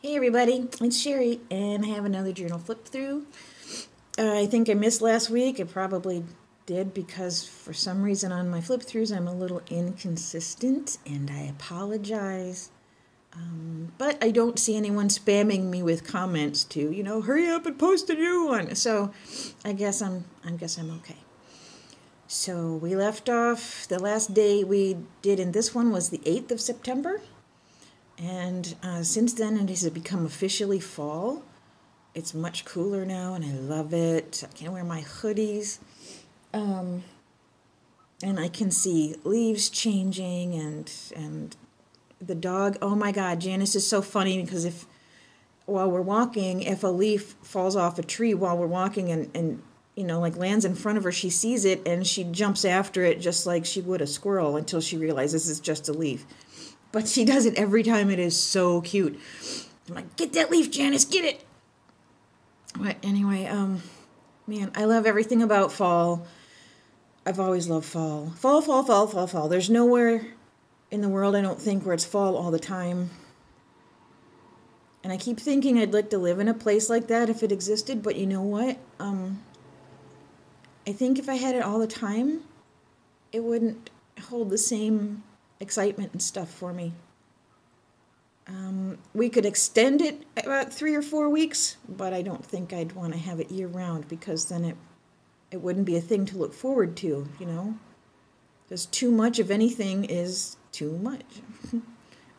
Hey everybody, it's Sherry, and I have another journal flip through. I think I missed last week. I probably did because for some reason on my flip throughs I'm a little inconsistent, and I apologize. But I don't see anyone spamming me with comments to, hurry up and post a new one. So I guess I'm okay. So we left off, the last day we did in this one was the 8th of September. And since then, it has become officially fall. It's much cooler now, and I love it. I can wear my hoodies. And I can see leaves changing, and the dog. Oh my God, Janice is so funny because while we're walking, if a leaf falls off a tree while we're walking and like lands in front of her, she sees it and she jumps after it just like she would a squirrel until she realizes it's just a leaf. But she does it every time. It is so cute. I'm like, get that leaf, Janice, get it. But anyway, man, I love everything about fall. I've always loved fall. Fall. There's nowhere in the world, I don't think, where it's fall all the time. And I keep thinking I'd like to live in a place like that if it existed. But you know what? I think if I had it all the time, it wouldn't hold the same excitement and stuff for me. We could extend it about 3 or 4 weeks, but I don't think I'd want to have it year round because then it wouldn't be a thing to look forward to, Because too much of anything is too much.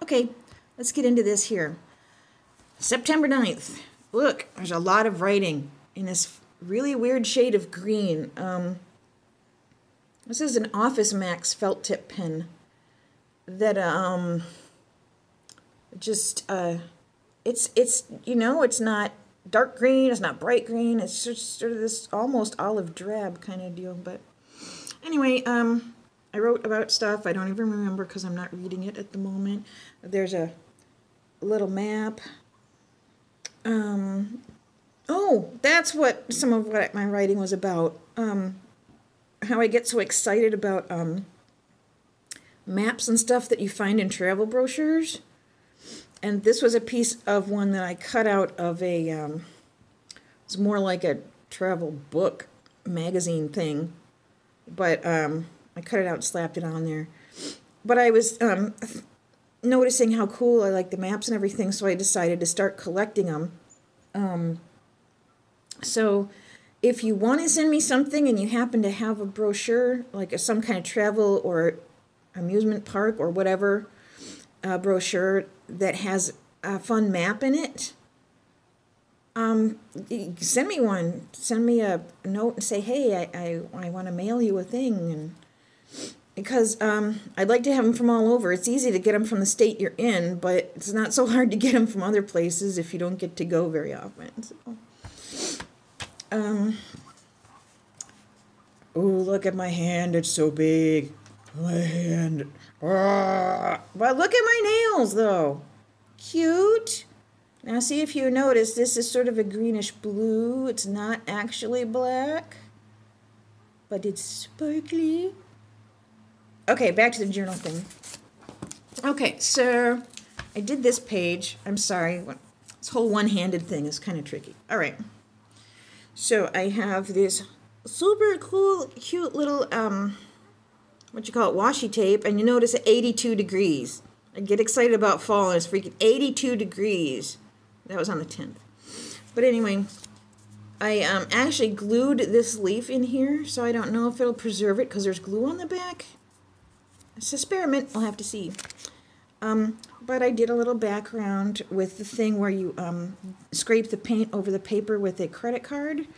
Okay, let's get into this here. September 9th. Look, there's a lot of writing in this really weird shade of green. This is an Office Max felt tip pen that it's not dark green, it's not bright green, it's just sort of this almost olive drab kind of deal. But anyway, I wrote about stuff I don't even remember because I'm not reading it at the moment. There's a little map. That's what some of what my writing was about. How I get so excited about maps and stuff that you find in travel brochures. And this was a piece of one that I cut out of it's more like a travel book magazine thing. But I cut it out and slapped it on there. But I was noticing how cool I like the maps and everything, so I decided to start collecting them. So if you want to send me something and you happen to have a brochure, like some kind of travel or amusement park or whatever brochure that has a fun map in it, send me one. Send me a note and say, hey, I want to mail you a thing. And because I'd like to have them from all over. It's easy to get them from the state you're in, but it's not so hard to get them from other places if you don't get to go very often. So, oh, look at my hand. It's so big. My hand. But look at my nails, though. Cute. Now, see if you notice, this is sort of a greenish blue. It's not actually black, but it's sparkly. Okay, back to the journal thing. Okay, so I did this page. I'm sorry. This whole one-handed thing is kind of tricky. All right. So I have this super cool, cute little, washi tape, and you notice at 82 degrees. I get excited about fall, and it's freaking 82 degrees. That was on the 10th. But anyway, I actually glued this leaf in here, so I don't know if it'll preserve it because there's glue on the back. It's an experiment. I'll have to see. But I did a little background with the thing where you scrape the paint over the paper with a credit card.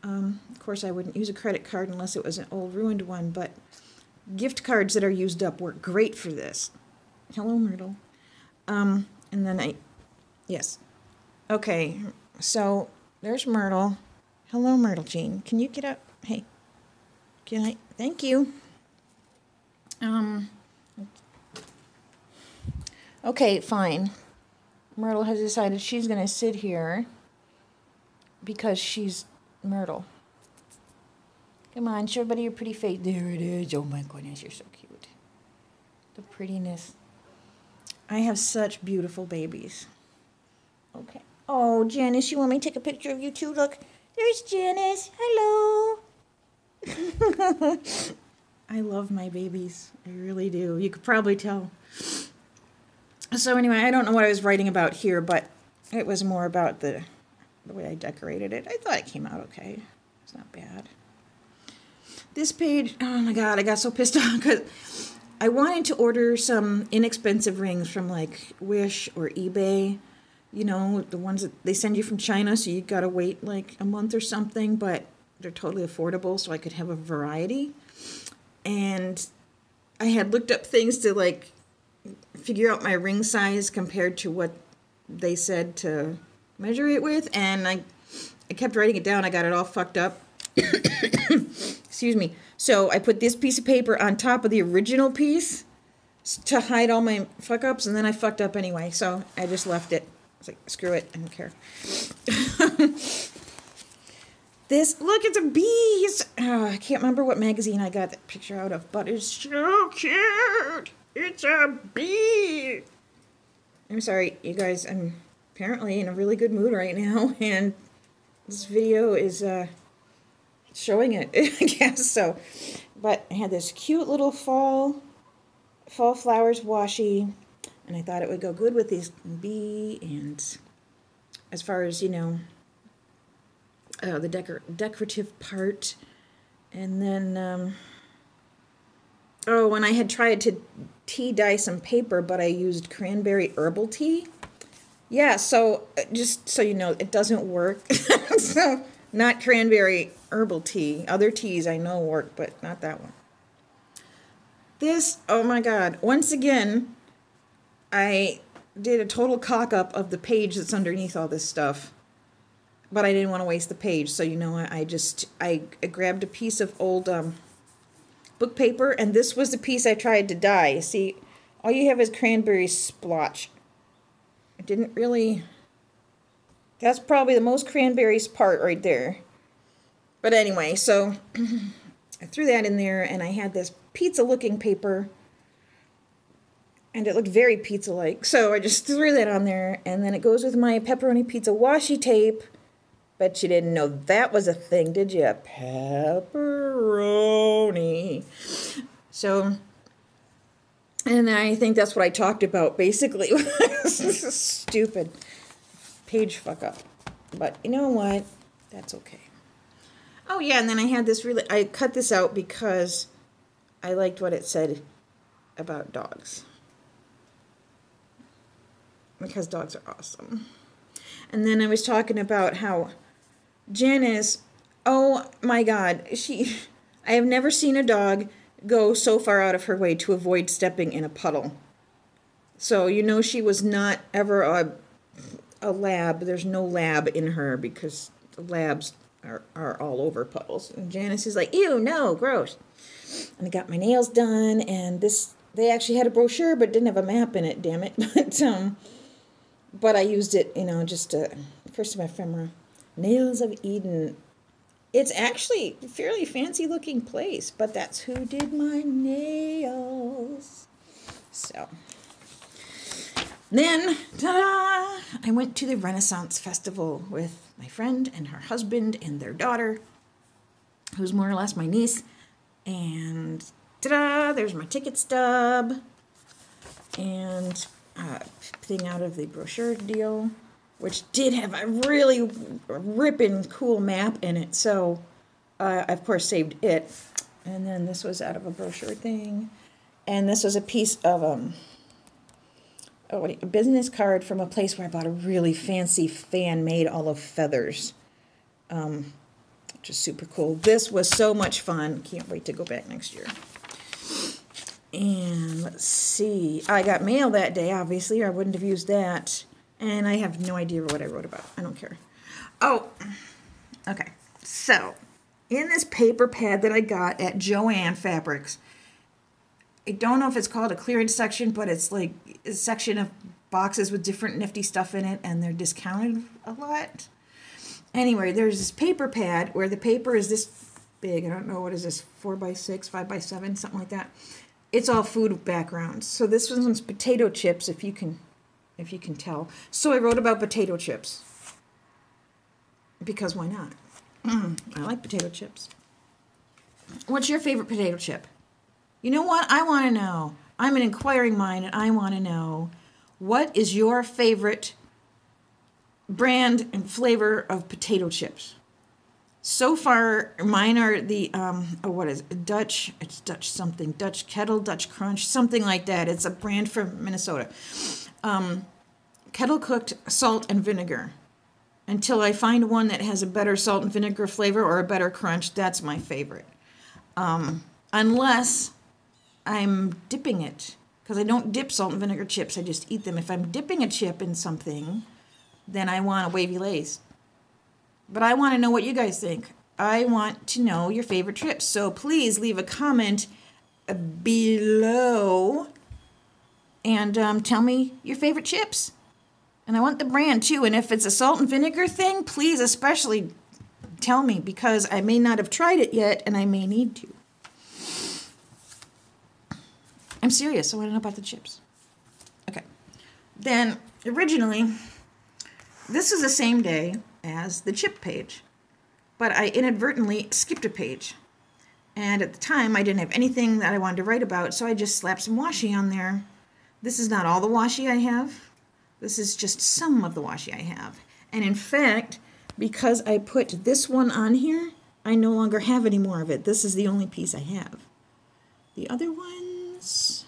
Of course, I wouldn't use a credit card unless it was an old ruined one, but gift cards that are used up work great for this. Hello, Myrtle. And then yes. Okay, so there's Myrtle. Hello, Myrtle Jean. Can you get up? Hey, can I? Thank you. Okay, fine. Myrtle has decided she's going to sit here because she's Myrtle. Come on, show everybody your pretty face. There it is. Oh my goodness, you're so cute. The prettiness. I have such beautiful babies. Okay. Oh, Janice, you want me to take a picture of you too? Look, there's Janice. Hello. I love my babies. I really do. You could probably tell. So anyway, I don't know what I was writing about here, but it was more about the way I decorated it. I thought it came out okay. It's not bad. This page, oh my God, I got so pissed off because I wanted to order some inexpensive rings from like Wish or eBay. You know, the ones that they send you from China, so you gotta wait like a month or something, but they're totally affordable, so I could have a variety. And I had looked up things to like figure out my ring size compared to what they said to measure it with, and I kept writing it down. I got it all fucked up. Excuse me. So I put this piece of paper on top of the original piece to hide all my fuck ups, and then I fucked up anyway, so I just left it. I was like, screw it, I don't care. This, look, it's a bee. I can't remember what magazine I got that picture out of, but it's so cute. It's a bee. I'm sorry, you guys, I'm apparently in a really good mood right now, and this video is showing it, I guess so. But I had this cute little fall flowers washi, and I thought it would go good with these bee, and as far as, you know, the decorative part. And then, oh, and I had tried to tea dye some paper, but I used cranberry herbal tea. Yeah, so just so you know, it doesn't work. So, not cranberry herbal tea. Other teas I know work, but not that one. This, oh my God, once again, I did a total cock-up of the page that's underneath all this stuff. But I didn't want to waste the page, so you know, I grabbed a piece of old book paper, and this was the piece I tried to dye. See, all you have is cranberry splotch. It didn't really... That's probably the most cranberries part right there. But anyway, so I threw that in there, and I had this pizza-looking paper, and it looked very pizza-like. So I just threw that on there, and then it goes with my pepperoni pizza washi tape. Bet you didn't know that was a thing, did you? Pepperoni. So, and I think that's what I talked about, basically. Stupid page fuck up. But you know what? That's okay. Oh, yeah, and then I had this really... I cut this out because I liked what it said about dogs. Because dogs are awesome. And then I was talking about how Janice, oh my God, I have never seen a dog go so far out of her way to avoid stepping in a puddle. So you know she was not ever a lab. There's no lab in her because the labs are all over puddles. And Janice is like, ew, no, gross. And I got my nails done, and they actually had a brochure but didn't have a map in it, damn it. But I used it, you know, just for some ephemera. Nails of Eden. It's actually a fairly fancy looking place, but that's who did my nails. So, then, ta-da! I went to the Renaissance Festival with my friend and her husband and their daughter, who's more or less my niece. And ta-da! There's my ticket stub. And thing out of the brochure deal, which did have a really ripping cool map in it. So I, of course, saved it. And then this was out of a brochure thing. And this was a piece of a business card from a place where I bought a really fancy fan made all of feathers, which is super cool. This was so much fun. Can't wait to go back next year. And let's see. I got mail that day, obviously, or I wouldn't have used that. And I have no idea what I wrote about. I don't care. Oh, okay. So, in this paper pad that I got at Joann Fabrics, I don't know if it's called a clearance section, but it's like a section of boxes with different nifty stuff in it, and they're discounted a lot. Anyway, there's this paper pad where the paper is this big. I don't know, what is this, 4x6, 5x7, something like that. It's all food backgrounds. So this one's potato chips, if you can if you can tell. So I wrote about potato chips. Because why not? I like potato chips. What's your favorite potato chip? You know what? I want to know. I'm an inquiring mind, and I want to know, what is your favorite brand and flavor of potato chips? So far, mine are the, what is it? It's Dutch something. Dutch Kettle, Dutch Crunch, something like that. It's a brand from Minnesota. Kettle cooked salt and vinegar. Until I find one that has a better salt and vinegar flavor or a better crunch, that's my favorite. Unless I'm dipping it, because I don't dip salt and vinegar chips, I just eat them. If I'm dipping a chip in something, then I want a wavy lace. But I want to know what you guys think. I want to know your favorite chips. So please leave a comment below and tell me your favorite chips. And I want the brand too. And if it's a salt and vinegar thing, please especially tell me, because I may not have tried it yet and I may need to. I'm serious. I want to know about the chips. Okay. Then originally, this is the same day as the chip page, but I inadvertently skipped a page. And at the time, I didn't have anything that I wanted to write about, so I just slapped some washi on there. This is not all the washi I have. This is just some of the washi I have. And in fact, because I put this one on here, I no longer have any more of it. This is the only piece I have. The other ones,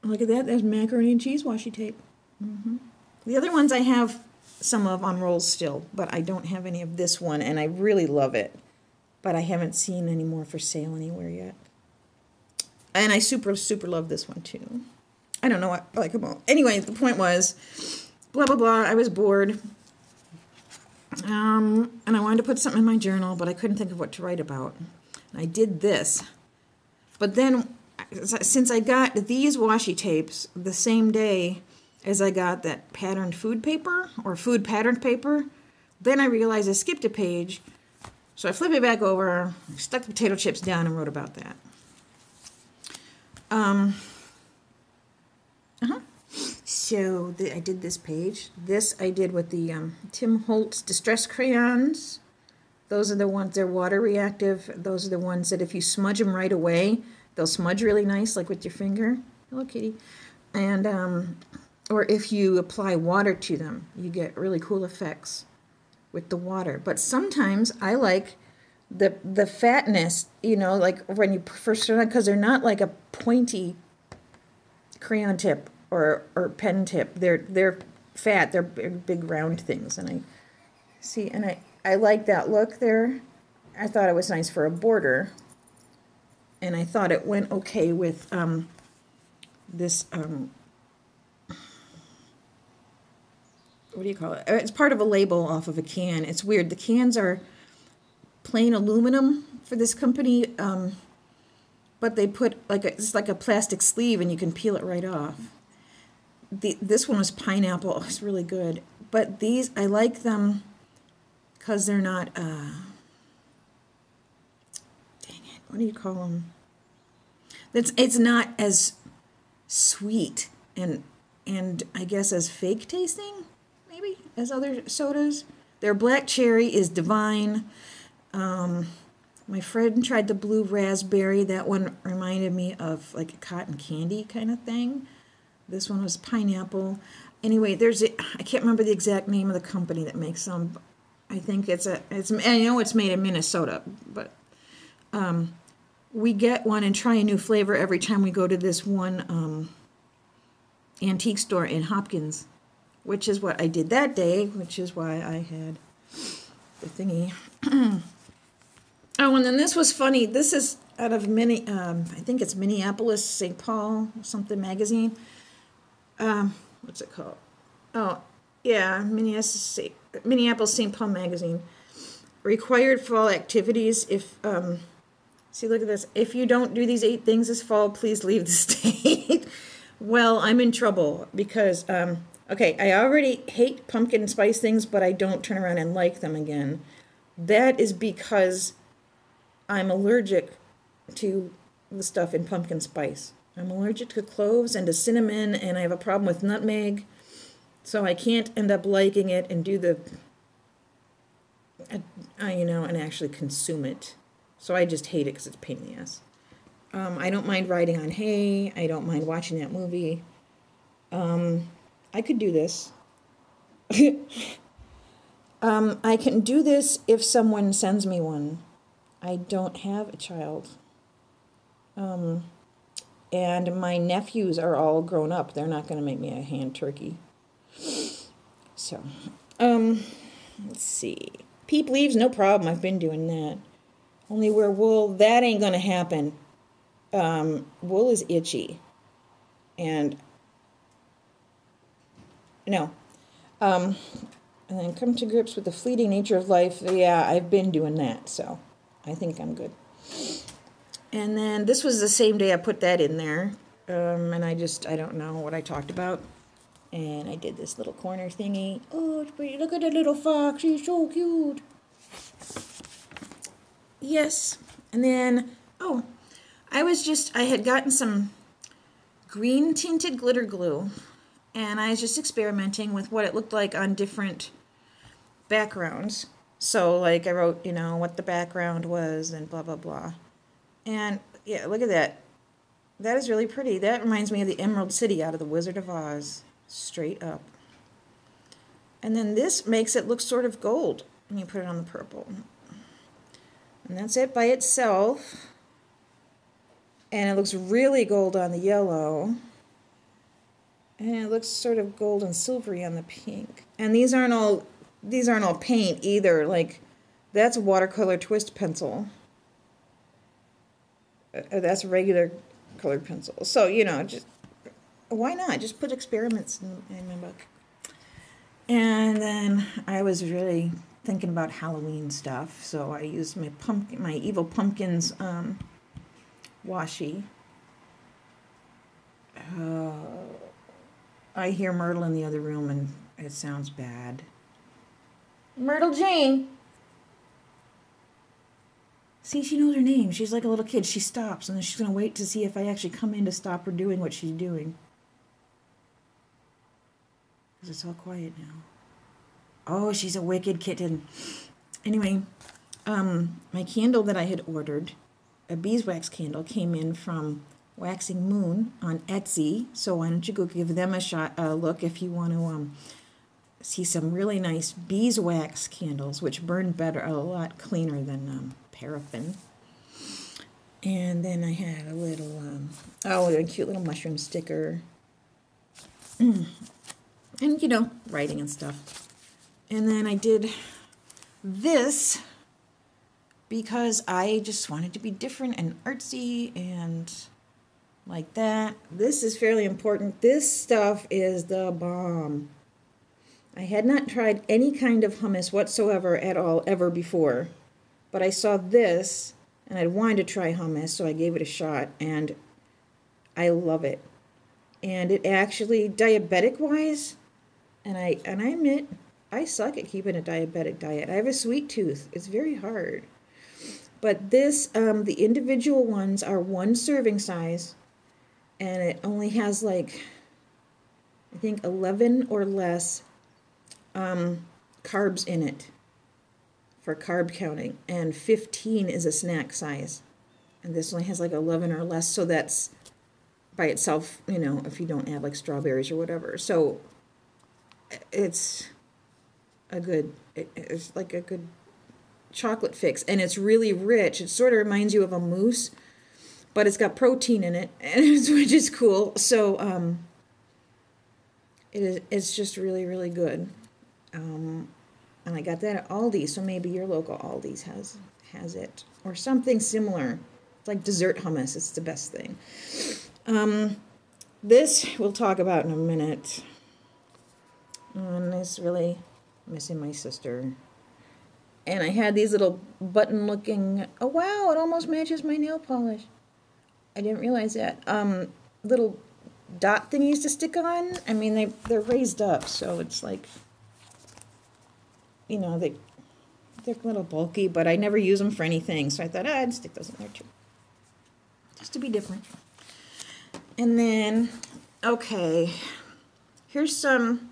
look at that, there's macaroni and cheese washi tape. The other ones I have some of on rolls still, but I don't have any of this one, and I really love it. But I haven't seen any more for sale anywhere yet. And I super, super love this one too. I don't know what I like them all. Anyway, the point was, blah, blah, blah, I was bored. And I wanted to put something in my journal, but I couldn't think of what to write about. And I did this. But then, since I got these washi tapes the same day as I got that patterned food paper, or food patterned paper, then I realized I skipped a page. So I flipped it back over, stuck the potato chips down, and wrote about that. So I did this page. This I did with the Tim Holtz Distress Crayons. Those are the ones, they're water reactive. Those are the ones that if you smudge them right away, they'll smudge really nice, like with your finger. Hello, kitty. And, or if you apply water to them, you get really cool effects with the water. But sometimes I like the fatness, you know, like when you first start out, because they're not like a pointy crayon tip or pen tip. They're fat. They're big round things. And I see, and I like that look there. I thought it was nice for a border. And I thought it went okay with this, what do you call it? It's part of a label off of a can. It's weird. The cans are plain aluminum for this company, but they put it's like a plastic sleeve and you can peel it right off. This one was pineapple. It's really good. But these, I like them because they're not, dang it, what do you call them? It's not as sweet and I guess as fake tasting, maybe, as other sodas. Their black cherry is divine. My friend tried the blue raspberry. That one reminded me of like a cotton candy kind of thing. This one was pineapple. Anyway, I can't remember the exact name of the company that makes them. I think I know it's made in Minnesota, but we get one and try a new flavor every time we go to this one antique store in Hopkins, which is what I did that day, which is why I had the thingy. Oh, and then this was funny. This is out of I think it's Minneapolis, St. Paul, something magazine. What's it called? Oh, yeah, Minneapolis, St. Paul magazine. Required fall activities. If see, look at this. If you don't do these 8 things this fall, please leave the state. Well, I'm in trouble because okay, I already hate pumpkin spice things, but I don't turn around and like them again. That is because I'm allergic to the stuff in pumpkin spice. I'm allergic to cloves and to cinnamon, and I have a problem with nutmeg, so I can't end up liking it and do the, and actually consume it. So I just hate it because it's a pain in the ass. I don't mind riding on hay. I don't mind watching that movie. I could do this. I can do this if someone sends me one. I don't have a child. And my nephews are all grown up. They're not going to make me a hand turkey. So, let's see. Peep leaves, no problem. I've been doing that. Only wear wool, that ain't going to happen. Wool is itchy. And, no. And then come to grips with the fleeting nature of life. Yeah, I've been doing that, so I think I'm good. And then this was the same day I put that in there. And I don't know what I talked about. And I did this little corner thingy. Oh, it's pretty. Look at the little fox. He's so cute. Yes. And then, I had gotten some green tinted glitter glue. And I was just experimenting with what it looked like on different backgrounds. So, like, I wrote, what the background was and blah, blah, blah. And, yeah, look at that. That is really pretty. That reminds me of the Emerald City out of The Wizard of Oz. Straight up. And then this makes it look sort of gold. Let me put it on the purple. And that's it by itself. And it looks really gold on the yellow. And it looks sort of gold and silvery on the pink. And these aren't all paint either. Like, that's a watercolor twist pencil. That's a regular colored pencil. So, just why not? Just put experiments in my book. And then I was really thinking about Halloween stuff, so I used my Evil Pumpkins washi. I hear Myrtle in the other room, and it sounds bad. Myrtle Jane! See, she knows her name. She's like a little kid. She stops, and then she's going to wait to see if I actually come in to stop her doing what she's doing. Because it's all quiet now. Oh, she's a wicked kitten. Anyway, my candle that I had ordered, a beeswax candle, came in from Waxing Moon on Etsy. So why don't you go give them a look if you want to see some really nice beeswax candles, which burn better, a lot cleaner than paraffin. And then I had a little, a cute little mushroom sticker. And, writing and stuff. And then I did this because I just wanted to be different and artsy and like that. This is fairly important. This stuff is the bomb. I had not tried any kind of hummus whatsoever at all ever before. But I saw this and I wanted to try hummus, so I gave it a shot and I love it. And it actually, diabetic-wise, and I admit, I suck at keeping a diabetic diet. I have a sweet tooth. It's very hard. But this, the individual ones are 1 serving size, and it only has I think 11 or less carbs in it for carb counting, and 15 is a snack size. And this only has 11 or less, so that's by itself, if you don't add strawberries or whatever. So it's like a good chocolate fix, and it's really rich. It sort of reminds you of a mousse, but it's got protein in it, which is cool. So it's just really, really good. And I got that at Aldi, so maybe your local Aldi's has it or something similar. It's like dessert hummus. It's the best thing. This we'll talk about in a minute. And it's really missing my sister. And I had these little button-looking, oh wow, it almost matches my nail polish. I didn't realize that. Little dot thingies to stick on. I mean, they're raised up, so it's like, they're a little bulky, but I never use them for anything. So I thought, I'd stick those in there too. Just to be different. And then, okay, here's some,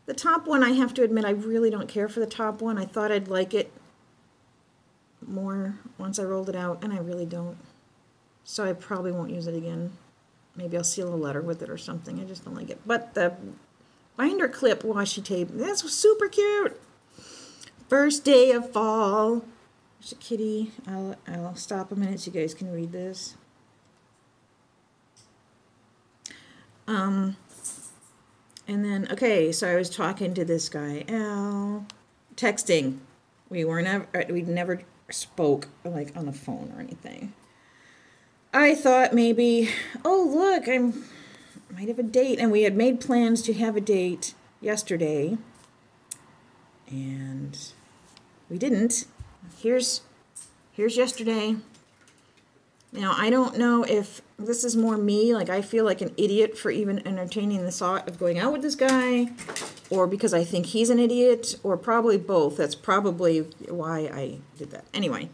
the top one, I have to admit, I really don't care for the top one. I thought I'd like it more once I rolled it out, and I really don't. So I probably won't use it again. Maybe I'll seal a letter with it or something. I just don't like it. But the binder clip washi tape, that's super cute. First day of fall. There's a kitty. I'll stop a minute so you guys can read this. And then, okay, so I was talking to this guy, Al, texting. We never spoke like on the phone or anything. I thought maybe, oh look, I might have a date, and we had made plans to have a date yesterday, and we didn't. Here's yesterday. Now, I don't know if this is more me, like I feel like an idiot for even entertaining the thought of going out with this guy, or because I think he's an idiot, or probably both. That's probably why I did that. Anyway,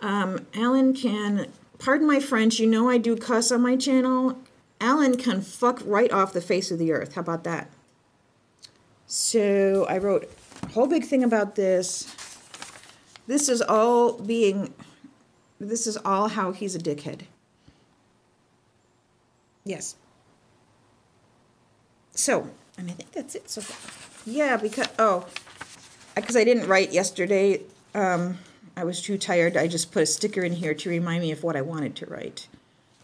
Alan can, pardon my French, you know I do cuss on my channel. Alan can fuck right off the face of the earth. How about that? So I wrote a whole big thing about this. This is all how he's a dickhead. Yes. So, and I think that's it so far. Yeah, because I didn't write yesterday. I was too tired. I just put a sticker in here to remind me of what I wanted to write.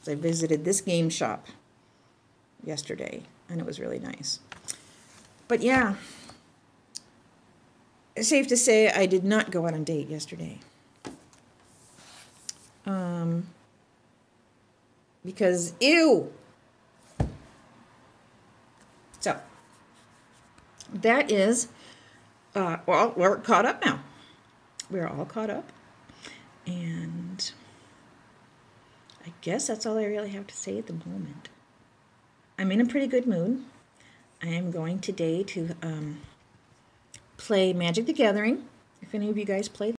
So I visited this game shop yesterday, and it was really nice. But yeah, it's safe to say I did not go out on a date yesterday. Because, ew! So, that is, well, we're caught up now. We're all caught up. And I guess that's all I really have to say at the moment. I'm in a pretty good mood. I am going today to play Magic the Gathering. If any of you guys play